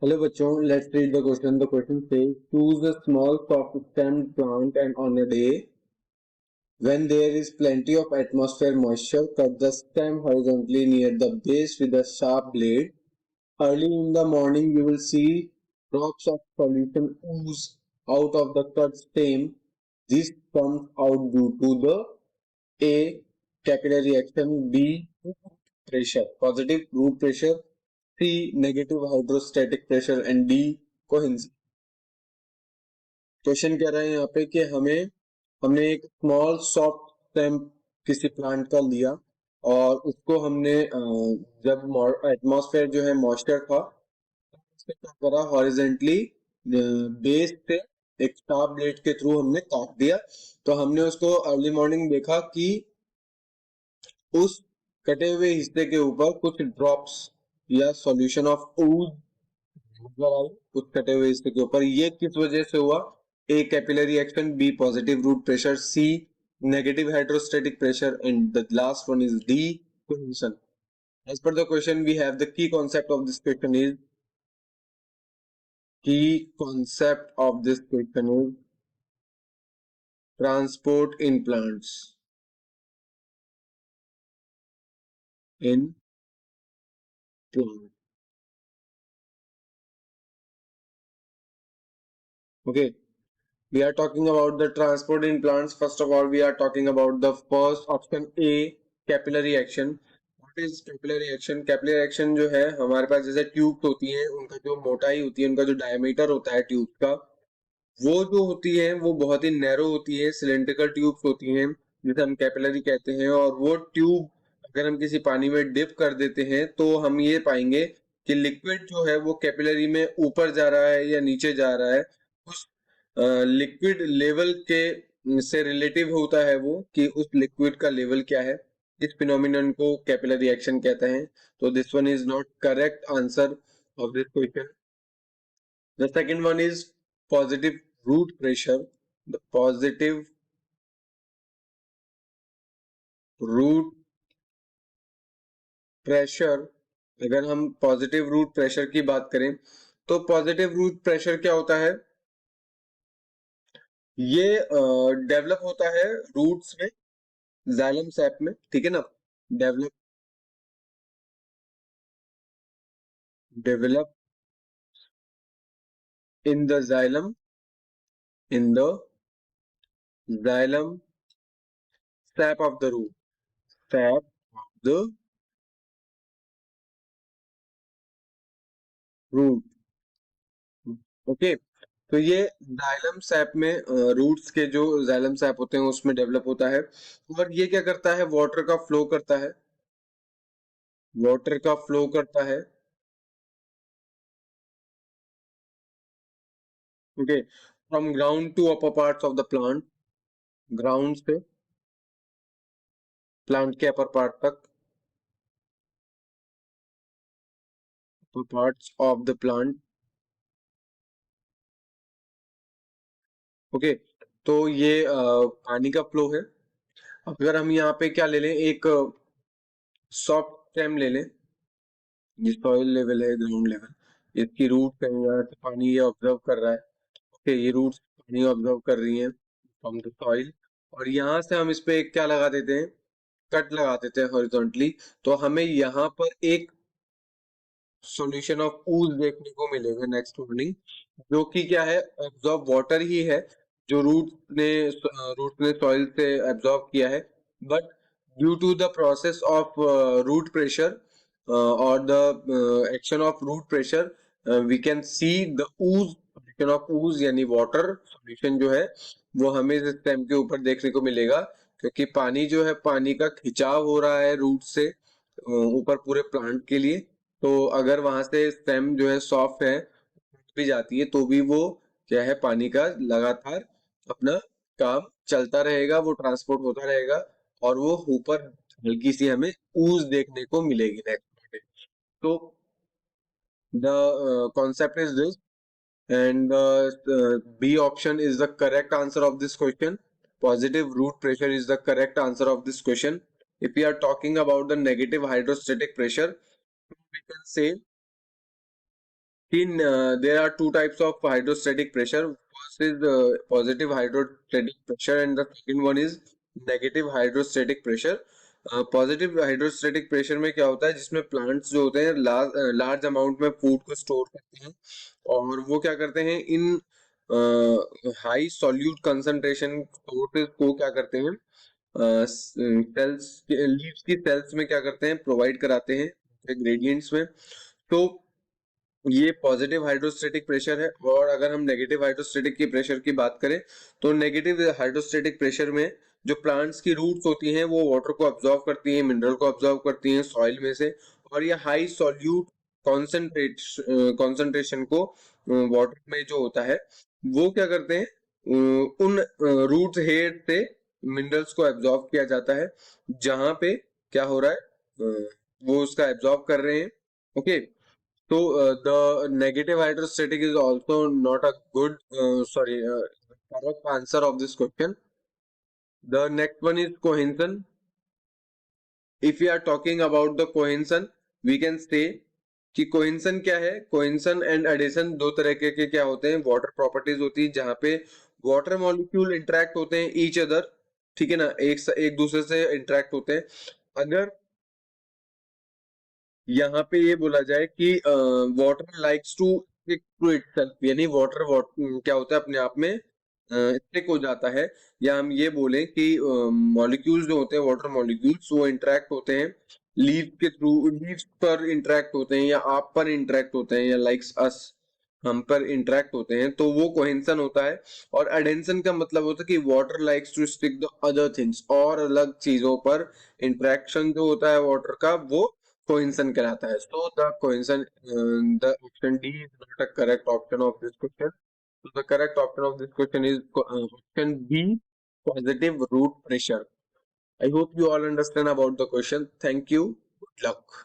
Hello बच्चों, let's read the question. The question says, choose a small soft-stemmed plant and on a day when there is plenty of atmosphere moisture, cut the stem horizontally near the base with a sharp blade. Early in the morning, you will see drops of solution ooze out of the cut stem. This comes out due to the A. Capillary action, B. Pressure, positive root pressure, C. Negative hydrostatic pressure and D. Cohesion. Question कह रहा है यहाँ पे कि हमने एक small soft stem किसी plant का लिया और उसको हमने जब एटमॉस्फेयर जो है मॉइस्चर था उससे क्या करा, हॉरिजेंटली बेस से एक शार्प ब्लेड के थ्रू हमने काट दिया। तो हमने उसको अर्ली मॉर्निंग देखा कि उस कटे हुए हिस्से के ऊपर कुछ ड्रॉप्स या सॉल्यूशन ऑफ ooze नजर आई उस कटे हुए हिस्से के ऊपर। ये किस वजह से हुआ? A capillary action, B positive root pressure, C negative hydrostatic pressure and the last one is D cohesion. As per the question, we have the key concept of this question is transport in plants in plant. Okay, we are talking about the transport in plants. First of all, we are talking about the first option A, capillary action. What is capillary action? Capillary action जो है हमारे पास जैसे tubes होती हैं, उनका जो मोटाई होती है, उनका जो डायमीटर होता है ट्यूब का, वो जो होती है वो बहुत ही नैरो होती है, सिलेंड्रिकल ट्यूब्स होती हैं जिसे हम कैपिलरी कहते हैं। और वो ट्यूब अगर हम किसी पानी में डिप कर देते हैं तो हम ये पाएंगे कि लिक्विड जो है वो कैपिलरी में ऊपर जा रहा है या नीचे जा रहा है। उस लिक्विड लेवल के से रिलेटिव होता है वो कि उस लिक्विड का लेवल क्या है। इस फिनोमिनन को कैपिलरी एक्शन कहते हैं। तो this one is not correct answer of this question. The second one is positive root pressure. The positive root pressure, अगर हम पॉजिटिव रूट प्रेशर की बात करें तो पॉजिटिव रूट प्रेशर क्या होता है? ये डेवलप होता है रूट्स में, जाइलम सैप में, ठीक है ना। Develop develop in the xylem, in the xylem sap of the root, sap of the root. Okay, तो ये जाइलम सैप में रूट्स के जो जाइलम सैप होते हैं उसमें डेवलप होता है। और ये क्या करता है? वाटर का फ्लो करता है, वाटर का फ्लो करता है। Okay, from ground to upper parts of the plant, ground से प्लांट के अपर पार्ट तक, upper parts of the plant. Okay, तो ये पानी का फ्लो है। अगर हम यहाँ पे क्या ले लें, एक सॉफ्ट स्टेम ले लें, ये सॉइल लेवल है, ग्राउंड लेवल, इसकी रूट कहीं यहाँ से पानी ये ऑब्जर्व कर रहा है। ओके, ये रूट्स पानी ऑब्जर्व कर रही हैं फ्रॉम द सॉइल, और यहाँ से हम इस पे एक क्या लगा देते हैं, कट लगा देते हैं हॉरिजॉन्टली। तो हमें यहाँ पर एक सॉल्यूशन ऑफ ooze देखने को मिलेगा नेक्स्ट मॉर्निंग, जो कि क्या है, एब्जॉर्ब वाटर ही है जो रूट ने सॉइल से एब्जॉर्ब किया है। But due to the process of root pressure और the action of root pressure we can see the ooze, solution of ooze यानी वाटर सॉल्यूशन जो है वो हमें इस स्टेम के ऊपर देखने को मिलेगा, क्योंकि पानी जो है, पानी का खिंचाव हो रहा है रूट से ऊपर पूरे प्लांट के लिए। तो अगर वहां से स्टेम जो है सॉफ्ट है भी जाती है तो भी वो क्या है, पानी का लगातार अपना काम चलता रहेगा, वो ट्रांसपोर्ट होता रहेगा और वो ऊपर हल्की सी हमें ooze देखने को मिलेगी नेक्स्ट डे। तो the concept is this and B option is the correct answer of this question. Positive root pressure is the correct answer of this question. If we are talking about the negative hydrostatic pressure, we can say there are two types of hydrostatic pressure. First is positive hydrostatic pressure and the second one is negative hydrostatic pressure. Positive hydrostatic pressure में क्या होता है, जिसमें plants जो होते हैं large amount में food को स्टोर करते हैं और वो क्या करते हैं, इन हाई सॉल्यूट कंसंट्रेशन सोर्सेज को क्या करते हैं, सेल्स लीव्स की सेल्स में क्या करते हैं, प्रोवाइड कराते हैं ग्रेडियंट्स में. तो ये पॉजिटिव हाइड्रोस्टेटिक प्रेशर है. और अगर हम नेगेटिव हाइड्रोस्टेटिक की प्रेशर की बात करें तो नेगेटिव हाइड्रोस्टेटिक प्रेशर में जो प्लांट्स की रूट्स होती हैं वो वाटर को अब्सॉर्ब करती हैं, मिनरल को अब्सॉर्ब करती हैं सॉइल में से, और ये हाई सॉल्यूट कॉन्सेंट्रेशन को वाटर में जो होता है वो क्या करते हैं, उन रूट हेड से मिनरल्स को एब्जॉर्ब किया जाता है, जहां पे क्या हो रहा है, वो उसका एब्जॉर्ब कर रहे हैं. Okay. So the negative hydrostatic is also not a good, correct answer of this question. The next one is cohesion. If we are talking about the cohesion, we can say कि cohesion क्या है. cohesion and adhesion दो तरह के क्या होते हैं, water properties होती है जहाँ पे water molecule interact होते हैं each other, ठीक है ना, एक दूसरे से interact होते हैं. अगर यहाँ पे ये बोला जाए कि water likes to stick to itself, यानी वाटर क्या होता है, अपने आप में स्टिक हो जाता है, या हम ये बोलें कि मॉलिक्यूल्स जो होते हैं, वाटर मॉलिक्यूल्स, वो इंटरेक्ट होते हैं लीव के थ्रू, लीव्स पर इंटरेक्ट होते हैं या आप पर इंटरेक्ट होते हैं या लाइक्स अस हम पर इंटरेक्ट होते हैं, तो वो कोहेंशन होता है. और एडेंशन का मतलब होता है कि water likes to stick the other things, और अलग चीजों पर इंटरेक्शन जो होता है वाटर का वो cohesion कहलाता है. So the cohesion, the option D is not a correct option of this question. So the correct option of this question is option B, positive root pressure. I hope you all understand about the question. Thank you. Good luck.